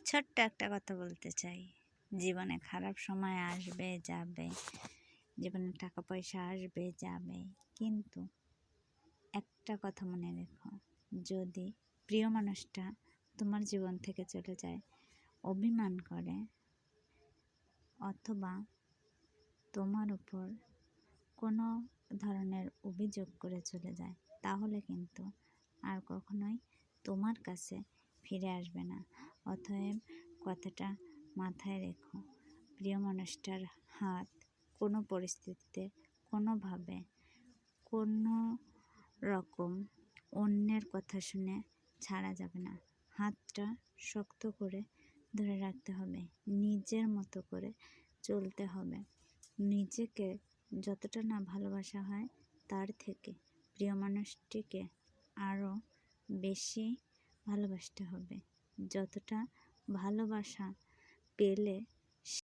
ছোট্ট একটা কথা বলতে চাই, জীবনে খারাপ সময় আসবে যাবে, জীবনে টাকা পয়সা আসবে যাবে, কিন্তু একটা কথা মনে রেখো, যদি প্রিয় মানুষটা তোমার জীবন থেকে চলে যায়, অভিমান করে অথবা তোমার উপর কোনো ধরনের অভিযোগ করে চলে যায়, তাহলে কিন্তু আর কখনোই তোমার কাছে ফিরে আসবে না। অতএব কথাটা মাথায় রেখো, প্রিয় মানুষটার হাত কোনো পরিস্থিতিতে কোনোভাবে কোনো রকম অন্যের কথা শুনে ছাড়া যাবে না। হাতটা শক্ত করে ধরে রাখতে হবে, নিজের মতো করে চলতে হবে। নিজেকে যতটা না ভালোবাসা হয়, তার থেকে প্রিয় মানুষটিকে আরও বেশি ভালোবাসতে হবে। যতটা ভালোবাসা পেলে